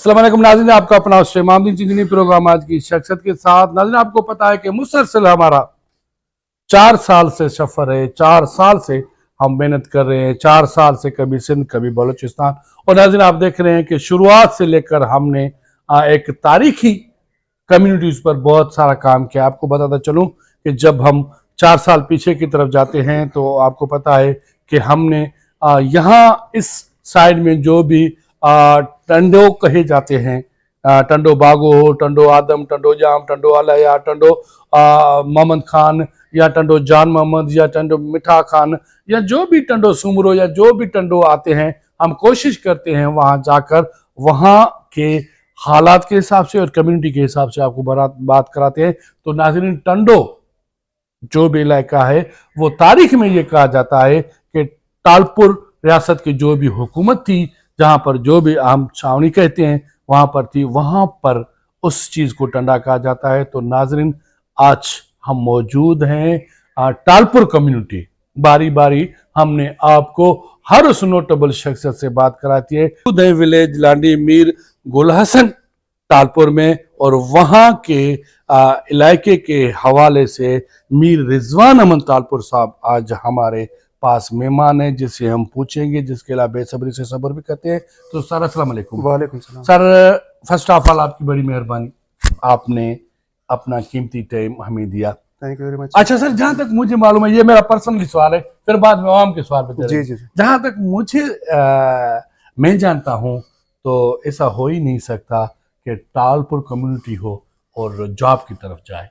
अस्सलाम वालेकुम नाज़रीन, आपका अपना इमामुद्दीन चिंगनी प्रोग्राम आज की शख्सियत के साथ। नाज़रीन, आपको पता है कि मुसलसल हमारा 4 साल से सफर है, 4 साल से हम मेहनत कर रहे हैं, 4 साल से कभी सिंध कभी बलूचिस्तान। और नाज़रीन, आप देख रहे हैं कि शुरुआत से लेकर हमने एक तारीखी कम्युनिटीज़ पर बहुत सारा काम किया। आपको बताता चलूँ कि जब हम 4 साल पीछे की तरफ जाते हैं तो आपको पता है कि हमने यहाँ इस साइड में जो भी टंडो कहे जाते हैं, टंडो बागो हो, टंडो आदम, टंडो जाम, टंडो अलया, टंडो मोहम्मद खान या टंडो जान मोहम्मद या टंडो मिठा खान या जो भी टंडो सुमरो या जो भी टंडो आते हैं, हम कोशिश करते हैं वहां जाकर वहां के हालात के हिसाब से और कम्युनिटी के हिसाब से आपको बात कराते हैं। तो नाज़रीन, टंडो जो भी इलाका है वो तारीख में ये कहा जाता है कि टालपुर रियासत की जो भी हुकूमत थी, जहां पर जो भी हम छावनी कहते हैं वहां पर थी, वहां पर उस चीज को टंडा कहा जाता है। तो नाजरीन, आज हम मौजूद हैं टालपुर कम्युनिटी। बारी बारी हमने आपको हर उस नोटेबल शख्सियत से बात कराती है। उदय विलेज लांडी मीर गुल हसन टालपुर में, और वहां के इलाके के हवाले से मीर रिजवान अमन टालपुर साहब आज हमारे पास मेहमान है, जिससे हम पूछेंगे, जिसके अलावा बेसब्री से सब्र भी करते हैं। तो सर, अस्सलाम वालेकुम। वालेकुम सलाम। सर, फर्स्ट ऑफ ऑल आपकी बड़ी मेहरबानी, आपने अपना कीमती टाइम हमें दिया। Thank you very much. अच्छा सर, जहां तक मुझे मालूम है, ये मेरा पर्सनली सवाल है, फिर बाद में आवाम के सवाल पे जी जी। जहां तक मुझे मैं जानता हूं तो ऐसा हो ही नहीं सकता कि टालपुर कम्युनिटी हो और जॉब की तरफ जाए।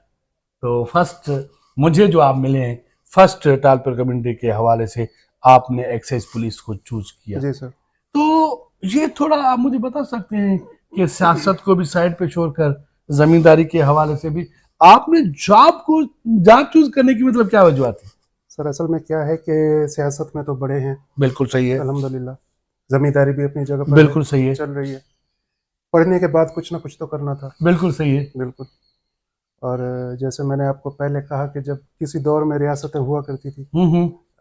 तो फर्स्ट मुझे जो आप मिले हैं, फर्स्ट टालपुर कम्युनिटी के हवाले से आपने एक्साइज पुलिस को चूज किया। जी सर। तो ये थोड़ा आप मुझे बता सकते हैं कि सियासत को भी साइड पे छोड़कर जमींदारी के हवाले से भी आपने जॉब चूज करने की मतलब क्या वजूहत है? सर, असल में क्या है कि सियासत में तो बड़े हैं, बिल्कुल सही है, अल्हम्दुलिल्लाह। जमींदारी भी अपनी जगह पर बिल्कुल सही है, चल रही है। पढ़ने के बाद कुछ ना कुछ तो करना था। बिल्कुल सही है। बिल्कुल। और जैसे मैंने आपको पहले कहा कि जब किसी दौर में रियासतें हुआ करती थी,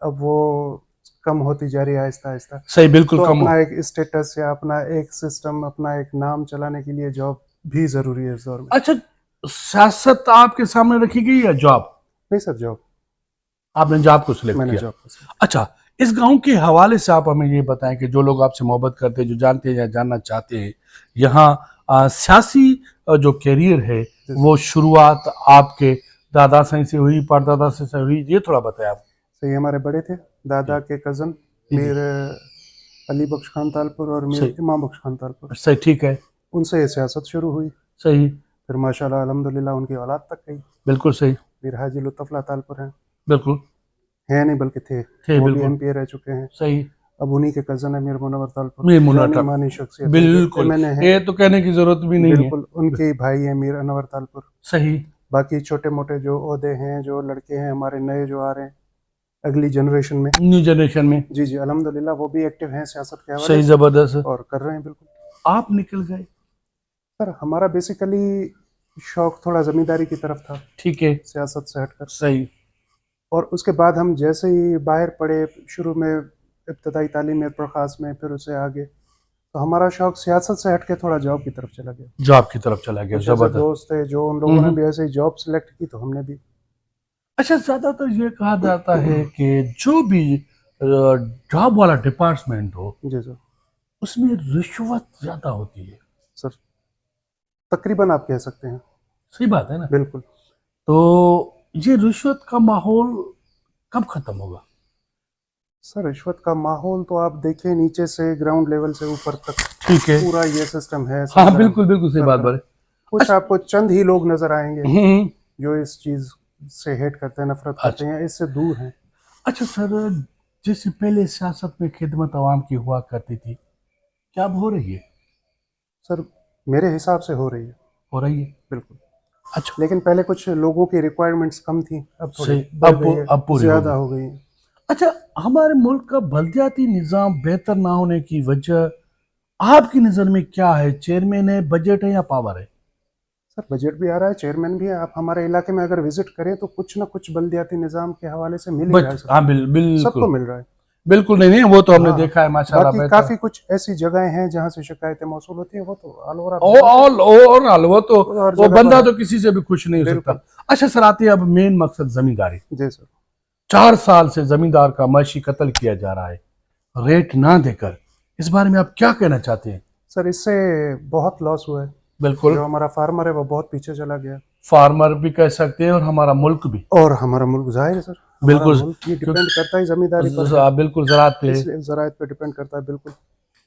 अब वो कम होती जा रही है आहिस्ता आहिस्ता। सही, बिल्कुल तो कम हो। अपना एक स्टेटस या अपना एक सिस्टम, अपना एक नाम चलाने के लिए जॉब भी जरूरी है इस दौर में। अच्छा, सियासत आपके सामने रखी गई या जॉब? नहीं सर, जॉब। आपने जॉब को सिलेक्ट मैंने किया। जॉब को। अच्छा, इस गांव के हवाले से आप हमें ये बताएं कि जो लोग आपसे मोहब्बत करते हैं, जो जानते हैं या जानना चाहते हैं, यहाँ सियासी जो कैरियर है वो शुरुआत आपके दादा से हुई, परदादा से हुई, ये थोड़ा बताएं आप। सही, हमारे बड़े थे, दादा के कज़न मीर अली बख्श खान तालपुर और मीर सही, इमाम बख्श खान तालपुर, सही, ठीक है, उनसे ये सियासत शुरू हुई। सही, फिर माशाल्लाह अल्हम्दुलिल्लाह उनकी औलाद तक गई। बिल्कुल सही, मीर हाजी लुत्फ़ुल्लाह तालपुर बिल्कुल हैं नहीं बल्कि थे, वो भी बिल्कुल एमपी रह चुके हैं। सही। अब उन्हीं के कज़न है मीर मुनव्वर तालपुर, मीर मुन्ना जानी टप, मानी शख्सियत है, जो बिल्कुल, एमएनए है। ये तो कहने की जरूरत भी नहीं है। बिल्कुल, उनके ही भाई हैं मीर अनवर तालपुर। सही। बाकी छोटे मोटे जो ओहदे हैं, जो लड़के हैं हमारे नए जो आ रहे हैं अगली जनरेशन में, न्यू जनरेशन में जी जी, अल्हम्दुलिल्लाह वो भी एक्टिव हैं सियासत के हवाले सही, से जबरदस्त। और कर रहे हैं। बिल्कुल। आप निकल गए। सर, हमारा बेसिकली शौक थोड़ा जमींदारी की तरफ था, ठीक है, सियासत से हटकर। सही, और उसके बाद हम जैसे ही बाहर पढ़े, शुरू में इब्तदाई तालीम में प्रखास में, फिर उससे आगे, तो हमारा शौक सियासत से हटके थोड़ा जॉब की तरफ चला गया। जॉब की तरफ चला गया, कुछ ऐसे जबरदस्त। दोस्त थे जो उन लोगों ने भी ऐसे ही जॉब सिलेक्ट की, तो हमने भी। अच्छा, ज्यादातर ये कहा जाता है कि जो भी जॉब वाला डिपार्टमेंट हो जी सर। उसमें रिश्वत ज्यादा होती है। सर, तकरीबन आप कह सकते हैं। सही बात है ना? बिल्कुल। तो ये रिश्वत का माहौल कब खत्म होगा? सर, रिश्वत का माहौल तो आप देखिए, नीचे से ग्राउंड लेवल से ऊपर तक ठीक है, पूरा ये सिस्टम है। हाँ बिल्कुल बिल्कुल सही बात बोले। कुछ आपको चंद ही लोग नजर आएंगे हम्म, जो इस चीज से हेट करते हैं, नफरत करते हैं, इससे दूर हैं। अच्छा सर, जैसे पहले सियासत में खिदमत आवाम की हुआ करती थी, क्या अब हो रही है? सर, मेरे हिसाब से हो रही है। हो रही है, बिल्कुल। अच्छा। लेकिन पहले कुछ लोगों की रिक्वायरमेंट्स कम थी, अब थोड़ी सही, बढ़ गई है, अब पूरी ज्यादा होगी। हो गई है। अच्छा, हमारे मुल्क का बल्दियाती निज़ाम बेहतर ना होने की वजह आपकी नज़र में क्या है? चेयरमैन है, बजट है या पावर है? सर, बजट भी आ रहा है, चेयरमैन भी है। आप हमारे इलाके में अगर विजिट करें तो कुछ ना कुछ बल्दियाती निज़ाम के हवाले से मिल ही रहा है हाँ सबको। सबको बिल्कुल। मिल रहा है। बिल्कुल नहीं, वो तो हमने हाँ, देखा है माशाल्लाह। बाकी काफी कुछ ऐसी जगहें हैं जहाँ से शिकायतें मौसूल होती है, वो तो ऑल ओवर वो तो हर वो जगह बंदा पर तो किसी से भी खुश नहीं हो सकता। बिल्कुल। अच्छा सर, आते हैं अब मेन मकसद जमींदारी। जी सर। 4 साल से जमींदार का माशी कत्ल किया जा रहा है रेट ना देकर, इस बारे में आप क्या कहना चाहते हैं? सर इससे बहुत लॉस हुआ है, बिल्कुल, जो हमारा फार्मर है वो बहुत पीछे चला गया, फार्मर भी कह सकते हैं और हमारा मुल्क भी। और हमारा मुल्क जाहिर है सर, हमारा बिल्कुल, मुल्क ये डिपेंड करता है जमींदारी पर है, बिल्कुल ज़राअत पे है। इसलिए ज़राअत पे डिपेंड करता है बिल्कुल।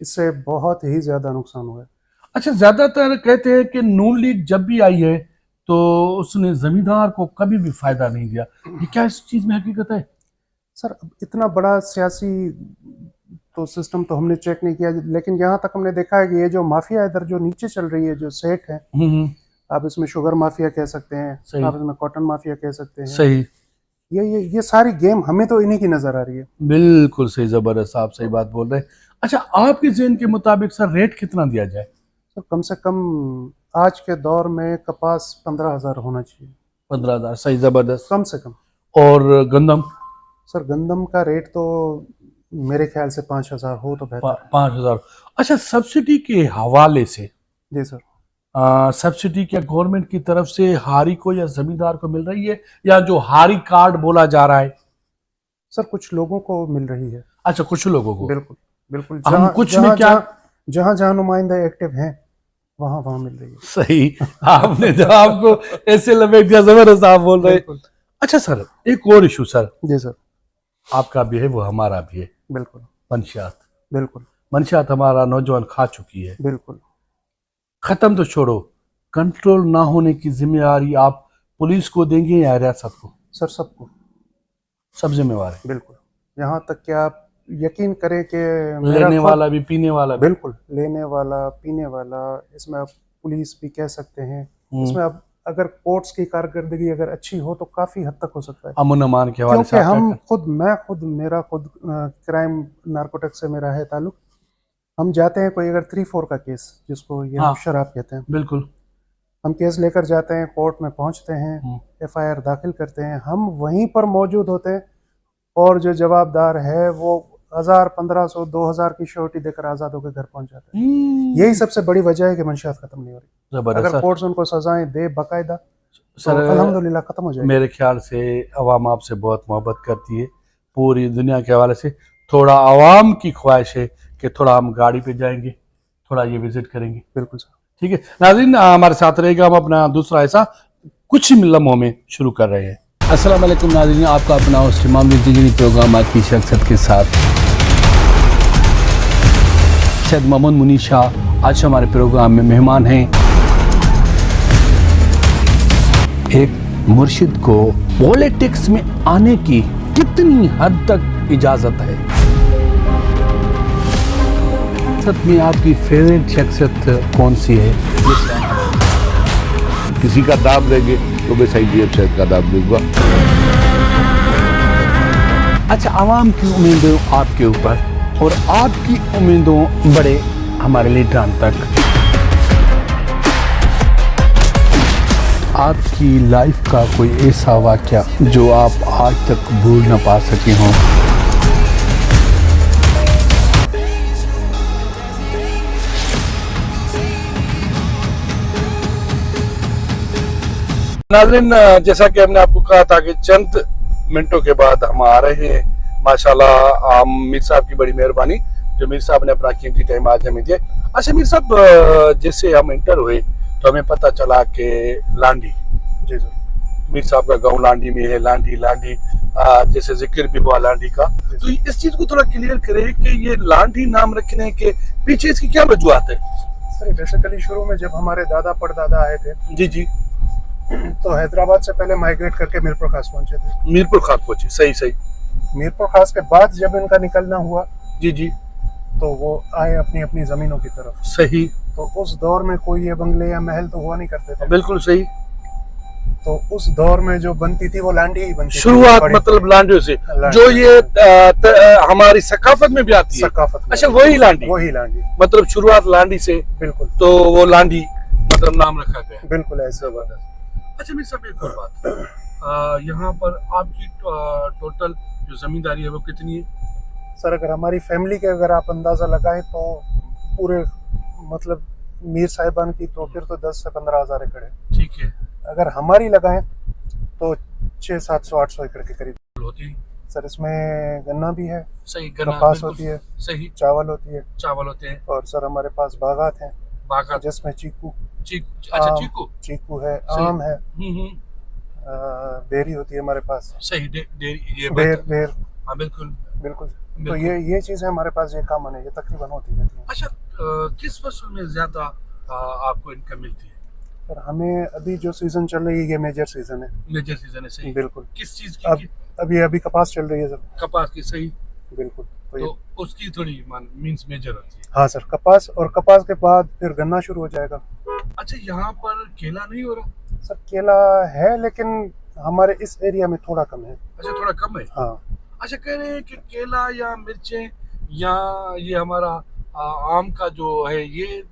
इससे बहुत ही ज्यादा नुकसान हुआ है। अच्छा, ज्यादातर कहते हैं कि नून लीग जब भी आई है तो उसने जमींदार को कभी भी फायदा नहीं दिया, ये क्या इस चीज में हकीकत है? सर अब इतना बड़ा सियासी तो सिस्टम तो हमने चेक नहीं किया, लेकिन यहाँ तक हमने देखा है कि ये जो माफिया इधर जो नीचे चल रही है, जो सेठ है, हम्म, आप इसमें शुगर माफिया कह सकते हैं, सही। आप इसमें कॉटन माफिया कह सकते हैं, सही, ये सारी गेम हमें तो इन्हीं की नजर आ रही है। बिल्कुल सही, जबरदस्त, आप सही बात बोल रहे हैं। अच्छा, आपके ज़हन के मुताबिक सर रेट कितना दिया जाए? सर कम से कम आज के दौर में कपास 15,000 होना चाहिए, 15,000, सही, जबरदस्त। कम से कम। और गंदम? सर गंदम का रेट तो मेरे ख्याल से 5,000 हो तो बेहतर है। 5,000। अच्छा, सब्सिडी के हवाले से जी सर। सब्सिडी क्या गवर्नमेंट की तरफ से हारी को या जमींदार को मिल रही है, या जो हारी कार्ड बोला जा रहा है? सर कुछ लोगों को मिल रही है। अच्छा, कुछ लोगों को। बिल्कुल बिल्कुल, हम जहाँ कुछ जहाँ में क्या? जहाँ जहाँ नुमाइंदा एक्टिव हैं वहाँ वहाँ मिल रही है। सही, आपने जवाब को ऐसे लपेट दिया, जबरदस्त आप बोल रहे हैं। बिल्कुल। अच्छा सर, एक और इशू सर, जी सर। आपका भी है वो हमारा भी है, बिल्कुल मंशियात। बिल्कुल मंशियात हमारा नौजवान खा चुकी है। बिल्कुल। खत्म तो छोड़ो, कंट्रोल ना होने की जिम्मेदारी आप पुलिस को देंगे या रियासत को? सर सबको, सब जिम्मेवार है, बिल्कुल। यहाँ तक कि आप यकीन करें कि मेरा लेने खुद, वाला भी, पीने वाला भी। बिल्कुल, लेने वाला पीने वाला, इसमें आप पुलिस भी कह सकते हैं, इसमें आप अगर कोर्ट्स की कारकर्दगी अगर अच्छी हो तो काफी हद तक हो सकता है, अमन अमान के हवाले से क्योंकि आप क्या हम कहते मेरा खुद क्राइम नारकोटिक्स से मेरा है ताल्लुक। हम जाते हैं कोई अगर 3-4 का केस, जिसको ये हाँ। हम शराब कहते हैं, हैं? बिल्कुल। हम केस लेकर जाते हैं, कोर्ट में पहुंचते हैं, FIR दाखिल करते हैं, हम वहीं पर मौजूद होते हैं, और जो जवाबदार है वो 1,000, 1,500, 2,000 की श्योरिटी देकर आज़ाद होकर घर पहुंच जाता है। यही सबसे बड़ी वजह है कि मंशियात खत्म नहीं हो रही। जबरदस्त अगर सर। कोर्ट्स उनको सजाएं दे बाकायदा तो सर अल्हम्दुलिल्लाह खत्म हो जाएगी। मेरे ख्याल से अवाम आपसे बहुत मोहब्बत करती है पूरी दुनिया के हवाले से। थोड़ा अवाम की ख्वाहिश है कि थोड़ा हम गाड़ी पे जाएंगे, थोड़ा ये विजिट करेंगे। बिल्कुल सर। ठीक है नाज़रीन, हमारे साथ रहेगा, हम अपना दूसरा ऐसा कुछ ही लम्हों में शुरू कर रहे हैं। अस्सलाम वालेकुम नाज़रीन, आपका अपना होस्ट इमाम ज़िंदगी प्रोग्राम आज की शख्सियत के साथ सैयद मोहम्मद मुनीर शाह आज हमारे प्रोग्राम में मेहमान हैं। एक मुर्शिद को पॉलिटिक्स में आने की कितनी हद तक इजाजत है? सच में आपकी फेवरेट शख्सियत कौन सी है? किसी का दाम देंगे तो मैं सही जेब से का दाम दूंगा। अच्छा, आवाम की उम्मीदें आपके ऊपर और आपकी उम्मीदों बड़े हमारे लीडरान तक। आपकी लाइफ का कोई ऐसा वाक़या जो आप आज तक भूल ना पा सके हों? नाज़रीन, जैसा कि हमने आपको कहा था कि चंद मिनटों के बाद हम आ रहे हैं। माशाल्लाह मीर साहब की बड़ी मेहरबानी, जो मीर साहब ने अपना कीमती टाइम आज हमें दिया। अच्छा मीर साहब, जैसे हम इंटर हुए तो हमें पता चला कि लांडी, जी सर, मीर साहब का गांव लांडी में है। लांडी जैसे जिक्र भी हुआ लांडी का, तो इस चीज को थोड़ा क्लियर करें कि ये लांडी नाम रखने के पीछे इसकी क्या वजूहत है? सर बेसिकली शुरू में जब हमारे दादा परदादा आए थे, जी जी, तो हैदराबाद से पहले माइग्रेट करके मीरपुर खास पहुंचे थे। मीरपुर खास पहुंचे, सही सही। मीरपुर खास के बाद जब इनका निकलना हुआ जी जी, तो वो आए अपनी अपनी जमीनों की तरफ। सही, तो उस दौर में कोई ये बंगले या महल तो हुआ नहीं करते थे, बिल्कुल सही। तो उस दौर में जो बनती थी वो लांडी ही बनती थी। शुरुआत मतलब लांडियों से, जो ये हमारी सकाफत में भी आती है। सकाफत में। अच्छा, वही लांडी मतलब शुरुआत लांडी से, बिल्कुल, तो वो लांडी मतलब नाम रखा गया। बिल्कुल ऐसे बात। अच्छा मेरे साहब, एक और बात, यहाँ पर आपकी टोटल जो जमींदारी है वो कितनी है? सर अगर हमारी फैमिली के अगर आप अंदाज़ा लगाएं तो पूरे मतलब मीर साहिबान की तो फिर तो 10 से 15 हज़ार एकड़ है। ठीक है। अगर हमारी लगाएं तो 600-700-800 एकड़ के करीब होती है। सर। इसमें गन्ना भी है, सही, गन्ना कपास बिल्कुल होती है, सही, चावल होती है, चावल होते हैं, और सर हमारे पास बागात हैं बागात, जिसमें चीकू, अच्छा आम, चीकू, चीकू है, सही। आम है, हम्म, बेरी होती है हमारे पास, सही, डेरी ये बेर बात, बेर हाँ बिल्कुल बिल्कुल। तो बिल्कुल। ये चीज़ें हमारे पास ये कॉमन है, ये तकरीबन होती रहती है। अच्छा, किस फसल में ज्यादा आपको इनकम मिलती है? सर हमें अभी जो सीज़न चल रही है ये मेजर सीज़न है। मेजर सीजन है, सही। बिल्कुल। किस चीज अब की? अभी कपास चल रही है सर। कपास की, सही। बिल्कुल। तो ये तो उसकी थोड़ी मीन्स मेजर होती है। हाँ सर, कपास, और कपास के बाद फिर गन्ना शुरू हो जाएगा। अच्छा, यहाँ पर केला नहीं हो रहा? सर केला है लेकिन हमारे इस एरिया में थोड़ा कम है। अच्छा, थोड़ा कम है। हाँ अच्छा, कह रहे हैं कि केला या मिर्चें या ये हमारा आम का जो है ये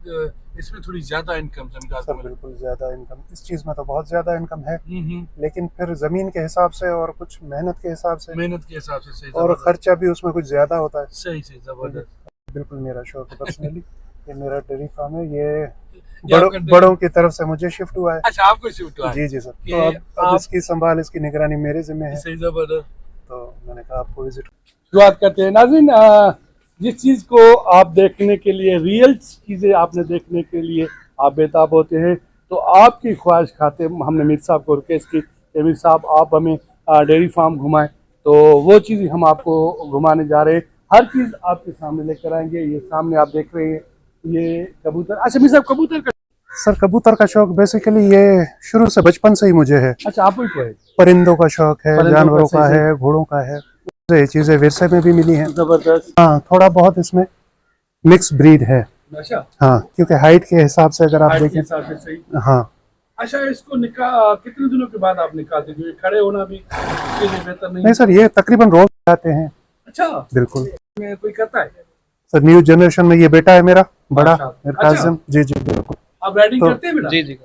इसमें थोड़ी ज्यादा इनकम सर बिल्कुल ज़्यादा इनकम, इस चीज़ में तो बहुत ज़्यादा इनकम है, हम्म, लेकिन फिर ज़मीन के हिसाब से और कुछ मेहनत के हिसाब से मेहनत के हिसाब से, सही, और जबरदस्त, खर्चा भी उसमें कुछ ज़्यादा होता है। सही सही, जबरदस्त। बिल्कुल मेरा शौक है पर्सनली। ये मेरा डेयरी फार्म है, ये ये आपका डेयरी- बड़ों की तरफ से मुझे शिफ्ट हुआ है। अच्छा, आपको शिफ्ट हुआ है? जी जी सर। कि तो अब आप इसकी संभाल, इसकी निगरानी मेरे जिम्मे है, सही, जबरदस्त। तो मैंने कहा आपको विजिट। शुरुआत करते हैं नाज़रीन। जिस चीज़ को आप देखने के लिए, रियल चीज़ें आपने देखने के लिए आप बेताब होते हैं, तो आपकी ख्वाहिश खाते हमने मीर साहब को रिक्वेस्ट की कि मीर साहब आप हमें डेयरी फार्म घुमाएं, तो वो चीज़ हम आपको घुमाने जा रहे हैं। हर चीज़ आपके सामने लेकर आएंगे। ये सामने आप देख रहे हैं, ये कबूतर। अच्छा मीर साहब, कबूतर का सर कबूतर का शौक बेसिकली ये शुरू से बचपन से ही मुझे है। अच्छा, आपको ही है? परिंदों का शौक है, परिंदों का, जानवरों का सही, है, घोड़ों का है, ये चीज़ें विरसे में भी मिली हैं। जबरदस्त। हाँ थोड़ा बहुत इसमें मिक्स ब्रीड है। अच्छा, हाँ क्योंकि हाइट के हिसाब से अगर आप हाइट के देखें। हिसाब से, सही। हाँ अच्छा, इसको निकाह कितने दिनों के बाद आप निकालते हैं? क्योंकि खड़े होना भी इसके लिए बेहतर नहीं नहीं सर, ये तकरीबन रोज आते हैं। अच्छा, बिल्कुल में कोई करता है? सर, न्यू जनरेशन में ये बेटा है मेरा बड़ा, अच्छा। मेरा काजिम। जी जी बिल्कुल। आप राइडिंग तो- करते हैं बेटा? जी जी।